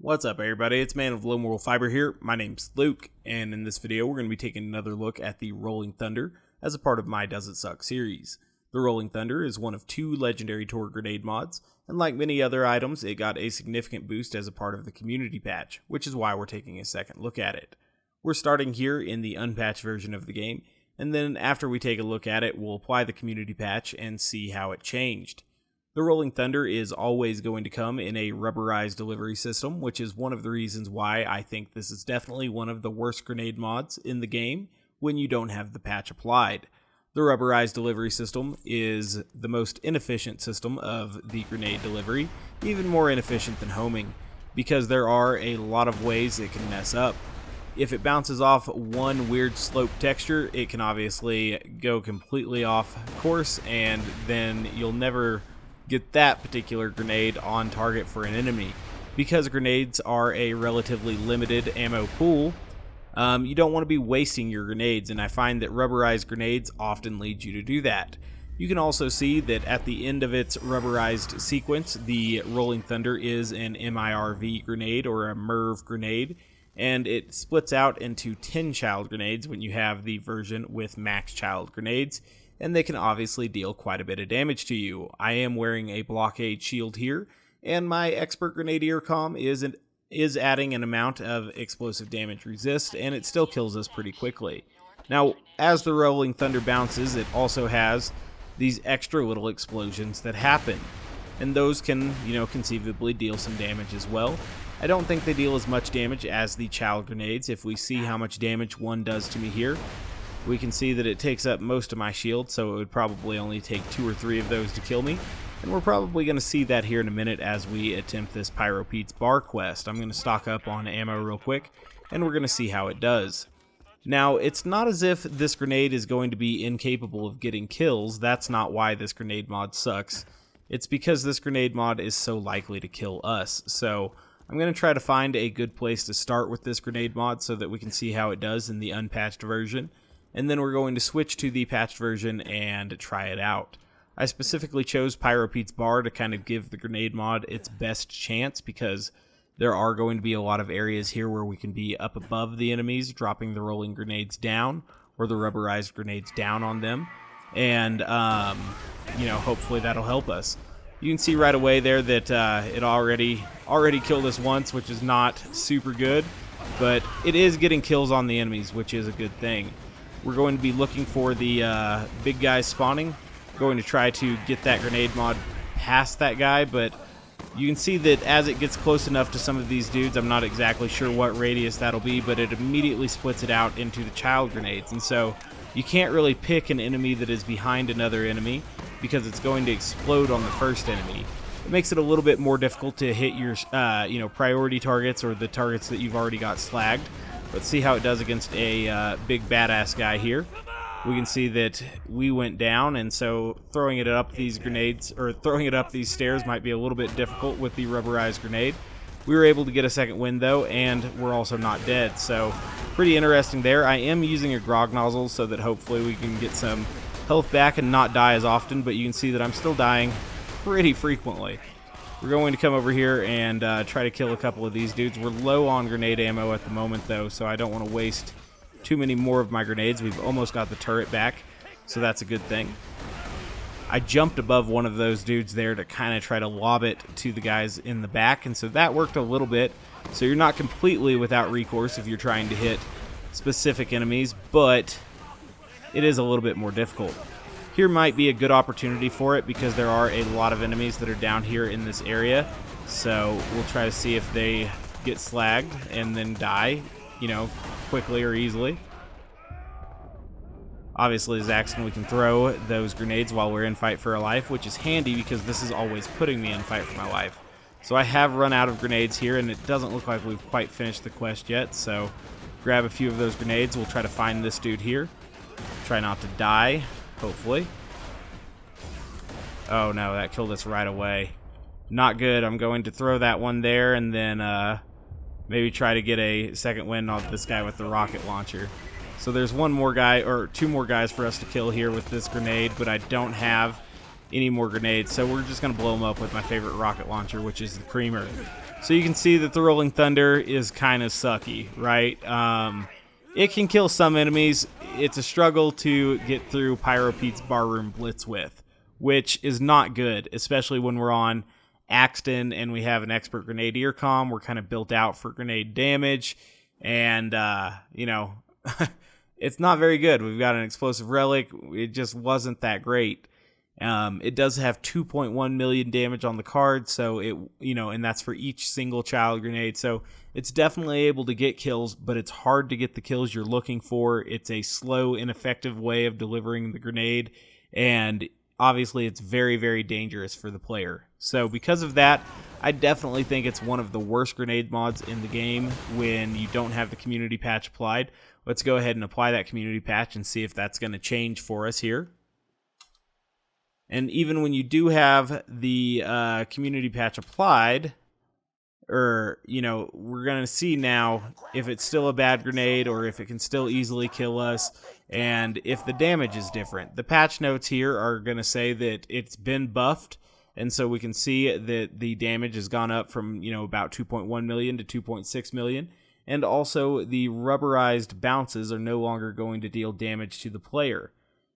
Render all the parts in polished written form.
What's up everybody, it's Man of Lone World Fiber here. My name's Luke, and in this video we're going to be taking another look at the Rolling Thunder as a part of my Does It Suck series. The Rolling Thunder is one of two legendary Torgue grenade mods, and like many other items, it got a significant boost as a part of the community patch, which is why we're taking a second look at it. We're starting here in the unpatched version of the game, and then after we take a look at it, we'll apply the community patch and see how it changed. The Rolling Thunder is always going to come in a rubberized delivery system, which is one of the reasons why I think this is definitely one of the worst grenade mods in the game when you don't have the patch applied. The rubberized delivery system is the most inefficient system of the grenade delivery, even more inefficient than homing, because there are a lot of ways it can mess up. If it bounces off one weird slope texture, it can obviously go completely off course, and then you'll never get that particular grenade on target for an enemy. Because grenades are a relatively limited ammo pool, you don't want to be wasting your grenades, and I find that rubberized grenades often lead you to do that. You can also see that at the end of its rubberized sequence, the Rolling Thunder is an MIRV grenade or a MIRV grenade, and it splits out into 10 child grenades when you have the version with max child grenades, and they can obviously deal quite a bit of damage to you. I am wearing a blockade shield here, and my expert grenadier comm is adding an amount of explosive damage resist, and it still kills us pretty quickly. Now, as the Rolling Thunder bounces, it also has these extra little explosions that happen, and those can, conceivably deal some damage as well. I don't think they deal as much damage as the child grenades. If we see how much damage one does to me here, we can see that it takes up most of my shield, so it would probably only take 2 or 3 of those to kill me. And we're probably going to see that here in a minute as we attempt this Pyro Pete's bar quest. I'm going to stock up on ammo real quick, and we're going to see how it does. Now, it's not as if this grenade is going to be incapable of getting kills. That's not why this grenade mod sucks. It's because this grenade mod is so likely to kill us. So I'm going to try to find a good place to start with this grenade mod so that we can see how it does in the unpatched version. And then we're going to switch to the patched version and try it out. I specifically chose Pyro Pete's bar to kind of give the grenade mod its best chance, because there are going to be a lot of areas here where we can be up above the enemies, dropping the rolling grenades down, or the rubberized grenades down on them. And, hopefully that'll help us. You can see right away there that it already killed us once, which is not super good, but it is getting kills on the enemies, which is a good thing. We're going to be looking for the big guys spawning. Going to try to get that grenade mod past that guy, but you can see that as it gets close enough to some of these dudes, I'm not exactly sure what radius that'll be, but it immediately splits it out into the child grenades. And so you can't really pick an enemy that is behind another enemy, because it's going to explode on the first enemy. It makes it a little bit more difficult to hit your priority targets, or the targets that you've already got slagged. Let's see how it does against a big badass guy here. We can see that we went down, and so throwing it up these grenades, or throwing it up these stairs, might be a little bit difficult with the rubberized grenade. We were able to get a second win though, and we're also not dead, so pretty interesting there. I am using a grog nozzle so that hopefully we can get some health back and not die as often, but you can see that I'm still dying pretty frequently. We're going to come over here and try to kill a couple of these dudes. We're low on grenade ammo at the moment though, so I don't want to waste too many more of my grenades. We've almost got the turret back, so that's a good thing. I jumped above one of those dudes there to kind of try to lob it to the guys in the back, and so that worked a little bit. So you're not completely without recourse if you're trying to hit specific enemies, but it is a little bit more difficult. Here might be a good opportunity for it, because there are a lot of enemies that are down here in this area. So we'll try to see if they get slagged and then die, quickly or easily. Obviously, as Zaxxon, we can throw those grenades while we're in fight for our life, which is handy because this is always putting me in fight for my life. So I have run out of grenades here, and it doesn't look like we've quite finished the quest yet. So grab a few of those grenades. We'll try to find this dude here. Try not to die. Hopefully. Oh no, that killed us right away. Not good. I'm going to throw that one there, and then maybe try to get a second win on this guy with the rocket launcher. So there's one more guy, or 2 more guys for us to kill here with this grenade, but I don't have any more grenades, so we're just going to blow them up with my favorite rocket launcher, which is the Creamer. So you can see that the Rolling Thunder is kind of sucky, right? It can kill some enemies. It's a struggle to get through Pyro Pete's Barroom Blitz with, which is not good, especially when we're on Axton and we have an expert grenadier comm. We're kind of built out for grenade damage, and you know, it's not very good. We've got an explosive relic. It just wasn't that great. It does have 2.1 million damage on the card, so it, you know, and that's for each single child grenade. So it's definitely able to get kills, but it's hard to get the kills you're looking for. It's a slow, ineffective way of delivering the grenade, and obviously it's very, very dangerous for the player. So because of that, I definitely think it's one of the worst grenade mods in the game when you don't have the community patch applied. Let's go ahead and apply that community patch and see if that's going to change for us here. And even when you do have the community patch applied, or, you know, we're going to see now if it's still a bad grenade or if it can still easily kill us, and if the damage is different. The patch notes here are going to say that it's been buffed, and so we can see that the damage has gone up from, you know, about 2.1 million to 2.6 million, and also the rubberized bounces are no longer going to deal damage to the player.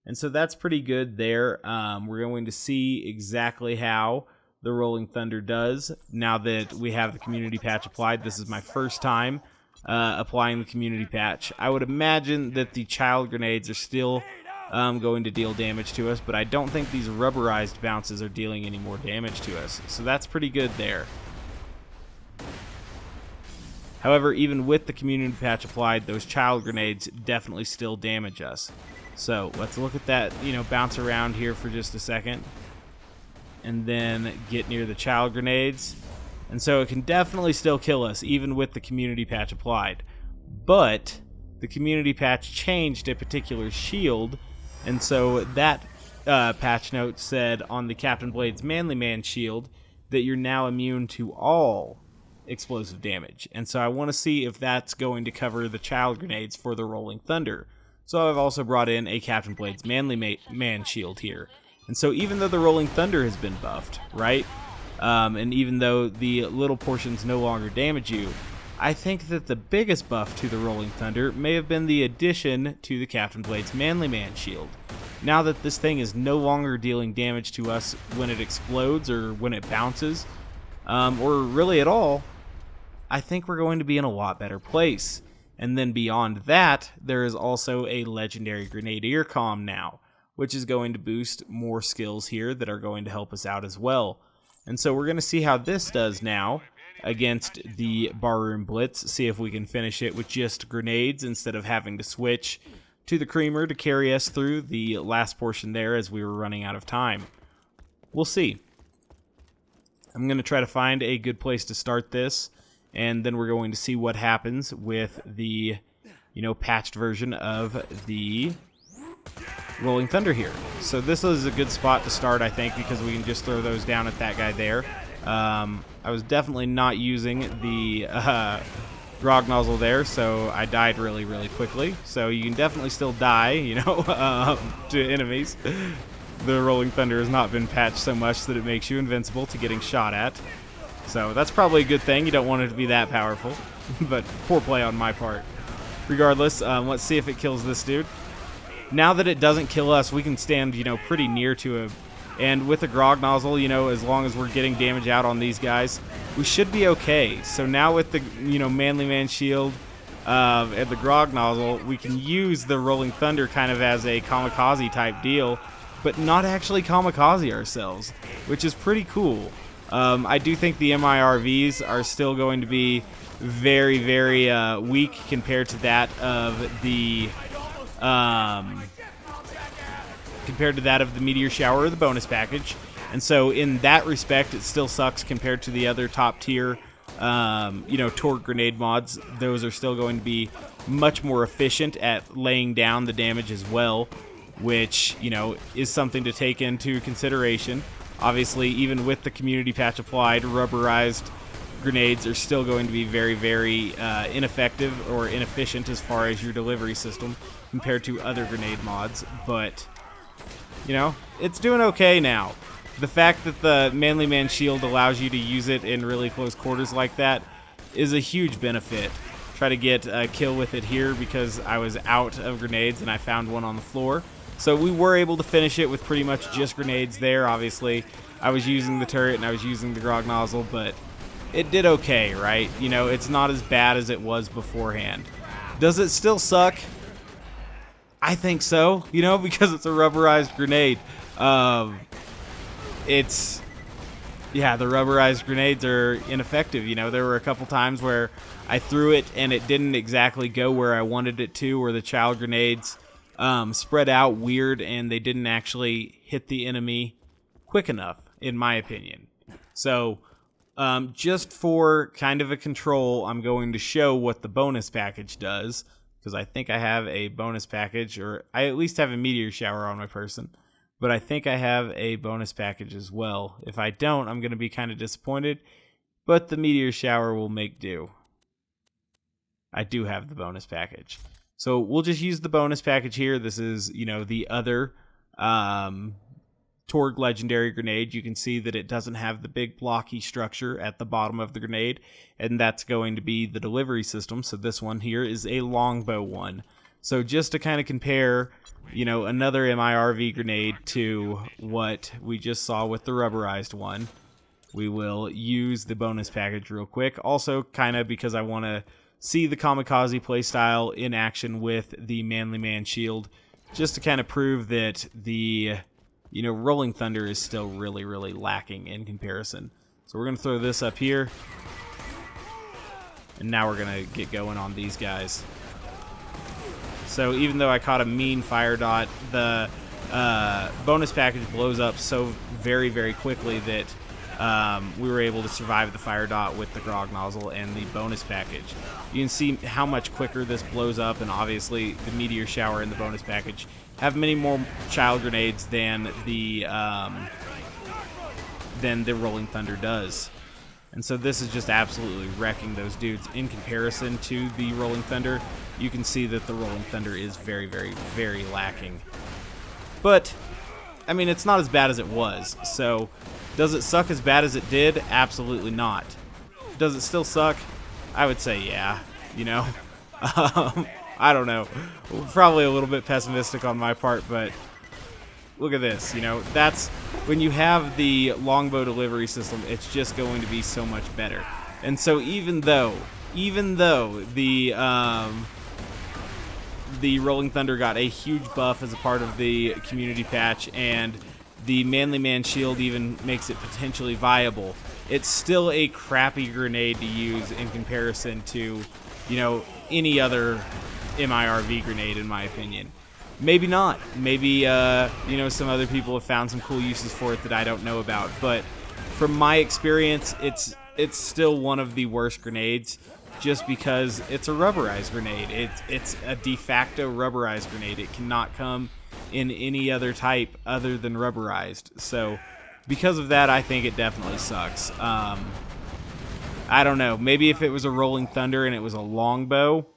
And so that's pretty good there. We're going to see exactly how the Rolling Thunder does now that we have the community patch applied. This is my first time applying the community patch. I would imagine that the child grenades are still going to deal damage to us, but I don't think these rubberized bounces are dealing any more damage to us. So that's pretty good there. However, even with the community patch applied, those child grenades definitely still damage us. So let's look at that, you know, bounce around here for just a second, and then get near the child grenades. And so it can definitely still kill us, even with the community patch applied. But the community patch changed a particular shield, and so that patch note said on the Captain Blade's Manly Man shield that you're now immune to all explosive damage. And so I want to see if that's going to cover the child grenades for the Rolling Thunder. So I've also brought in a Captain Blade's Manly Man shield here. And so even though the Rolling Thunder has been buffed, right? And even though the little portions no longer damage you, I think that the biggest buff to the Rolling Thunder may have been the addition to the Captain Blade's Manly Man shield. Now that this thing is no longer dealing damage to us when it explodes or when it bounces, or really at all, I think we're going to be in a lot better place. And then beyond that, there is also a legendary Grenadier comm now, which is going to boost more skills here that are going to help us out as well. And so we're going to see how this does now against the Barroom Blitz, see if we can finish it with just grenades instead of having to switch to the Creamer to carry us through the last portion there as we were running out of time. We'll see. I'm going to try to find a good place to start this, and then we're going to see what happens with the, you know, patched version of the Rolling Thunder here. So this is a good spot to start, I think, because we can just throw those down at that guy there. I was definitely not using the grog nozzle there, so I died really, really quickly. So you can definitely still die, you know, to enemies. The Rolling Thunder has not been patched so much that it makes you invincible to getting shot at. So that's probably a good thing. You don't want it to be that powerful, but poor play on my part. Regardless, let's see if it kills this dude. Now that it doesn't kill us, we can stand, you know, pretty near to him. And with a grog nozzle, you know, as long as we're getting damage out on these guys, we should be okay. So now with the, you know, Manly Man shield and the grog nozzle, we can use the Rolling Thunder kind of as a kamikaze type deal, but not actually kamikaze ourselves, which is pretty cool. I do think the MIRVs are still going to be very, very weak compared to that of the Meteor Shower or the bonus package, and so in that respect, it still sucks compared to the other top tier, you know, Torgue grenade mods. Those are still going to be much more efficient at laying down the damage as well, which, you know, is something to take into consideration. Obviously, even with the community patch applied, rubberized grenades are still going to be very, very ineffective or inefficient as far as your delivery system compared to other grenade mods. But you know, it's doing okay now. The fact that the Manly Man shield allows you to use it in really close quarters like that is a huge benefit. Try to get a kill with it here because I was out of grenades and I found one on the floor. So we were able to finish it with pretty much just grenades there. Obviously, I was using the turret and I was using the grog nozzle, but it did okay, right? You know, it's not as bad as it was beforehand. Does it still suck? I think so, you know, because it's a rubberized grenade. Yeah, the rubberized grenades are ineffective. You know, there were a couple times where I threw it and it didn't exactly go where I wanted it to, where the child grenades spread out weird and they didn't actually hit the enemy quick enough, in my opinion. So, just for kind of a control, I'm going to show what the bonus package does, because I think I have a bonus package, or I at least have a meteor shower on my person. But I think I have a bonus package as well. If I don't, I'm going to be kind of disappointed. But the meteor shower will make do. I do have the bonus package. So we'll just use the bonus package here. This is, you know, the other Torgue legendary grenade. You can see that it doesn't have the big blocky structure at the bottom of the grenade. And that's going to be the delivery system. So this one here is a longbow one. So just to kind of compare, you know, another MIRV grenade to what we just saw with the rubberized one, we will use the bonus package real quick. Also, kind of because I want to see the kamikaze playstyle in action with the Manly Man shield, just to kind of prove that the, you know, Rolling Thunder is still really, really lacking in comparison. So we're going to throw this up here, and now we're going to get going on these guys. So even though I caught a mean fire dot, the bonus package blows up so very, very quickly that we were able to survive the fire dot with the grog nozzle and the bonus package. You can see how much quicker this blows up, and obviously the meteor shower and the bonus package have many more child grenades than the Rolling Thunder does. And so this is just absolutely wrecking those dudes. In comparison to the Rolling Thunder, you can see that the Rolling Thunder is very, very, very lacking. But, I mean, it's not as bad as it was. So, does it suck as bad as it did? Absolutely not. Does it still suck? I would say yeah, you know. I don't know. Probably a little bit pessimistic on my part, but look at this, you know. That's when you have the longbow delivery system, it's just going to be so much better. And so even though the Rolling Thunder got a huge buff as a part of the community patch, and the Manly Man shield even makes it potentially viable, it's still a crappy grenade to use in comparison to, you know, any other MIRV grenade, in my opinion. Maybe not. Maybe, you know, some other people have found some cool uses for it that I don't know about. But from my experience, it's still one of the worst grenades, just because it's a rubberized grenade. It's a de facto rubberized grenade. It cannot come in any other type other than rubberized. So because of that, I think it definitely sucks. I don't know. Maybe if it was a Rolling Thunder and it was a longbow,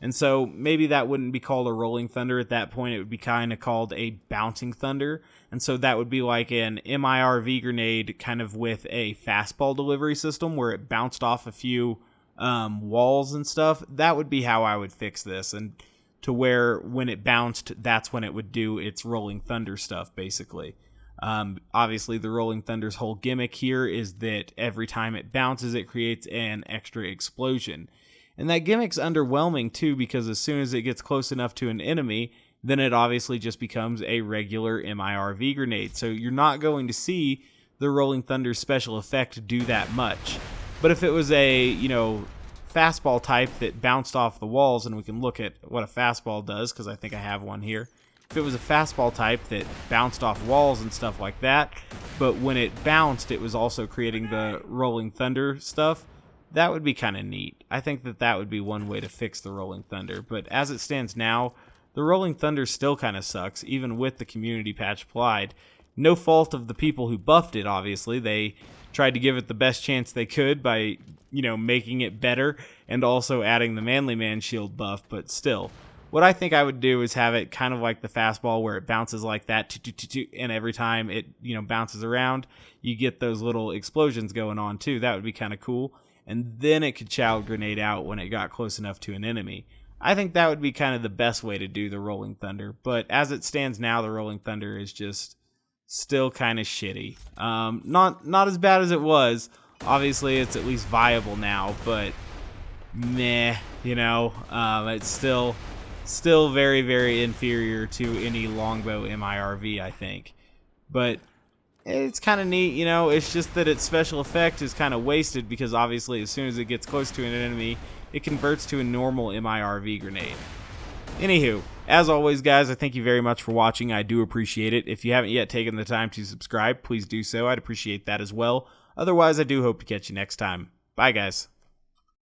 and so maybe that wouldn't be called a Rolling Thunder at that point. It would be kind of called a Bouncing Thunder. And so that would be like an MIRV grenade kind of with a fastball delivery system where it bounced off a few walls and stuff. That would be how I would fix this. And to where when it bounced, that's when it would do its Rolling Thunder stuff, basically. Obviously, the Rolling Thunder's whole gimmick here is that every time it bounces, it creates an extra explosion. And that gimmick's underwhelming too, because as soon as it gets close enough to an enemy, then it obviously just becomes a regular MIRV grenade. So you're not going to see the Rolling Thunder special effect do that much. But if it was a, you know, fastball type that bounced off the walls, and we can look at what a fastball does, because I think I have one here. If it was a fastball type that bounced off walls and stuff like that, but when it bounced, it was also creating the Rolling Thunder stuff, that would be kind of neat. I think that would be one way to fix the Rolling Thunder. But as it stands now, the Rolling Thunder still kind of sucks, even with the community patch applied. No fault of the people who buffed it, obviously. They tried to give it the best chance they could by, you know, making it better and also adding the Manly Man shield buff, but still. what I think I would do is have it kind of like the fastball where it bounces like that, and every time it bounces around, you get those little explosions going on too. That would be kind of cool. And then it could child grenade out when it got close enough to an enemy. I think that would be kind of the best way to do the Rolling Thunder. But as it stands now, the Rolling Thunder is just still kind of shitty. Not as bad as it was. Obviously, it's at least viable now, but meh, it's still very, very inferior to any longbow MIRV, I think. But it's kind of neat, it's just that its special effect is kind of wasted because obviously as soon as it gets close to an enemy, it converts to a normal MIRV grenade. Anywho, as always, guys, I thank you very much for watching. I do appreciate it. If you haven't yet taken the time to subscribe, please do so. I'd appreciate that as well. Otherwise, I do hope to catch you next time. Bye, guys.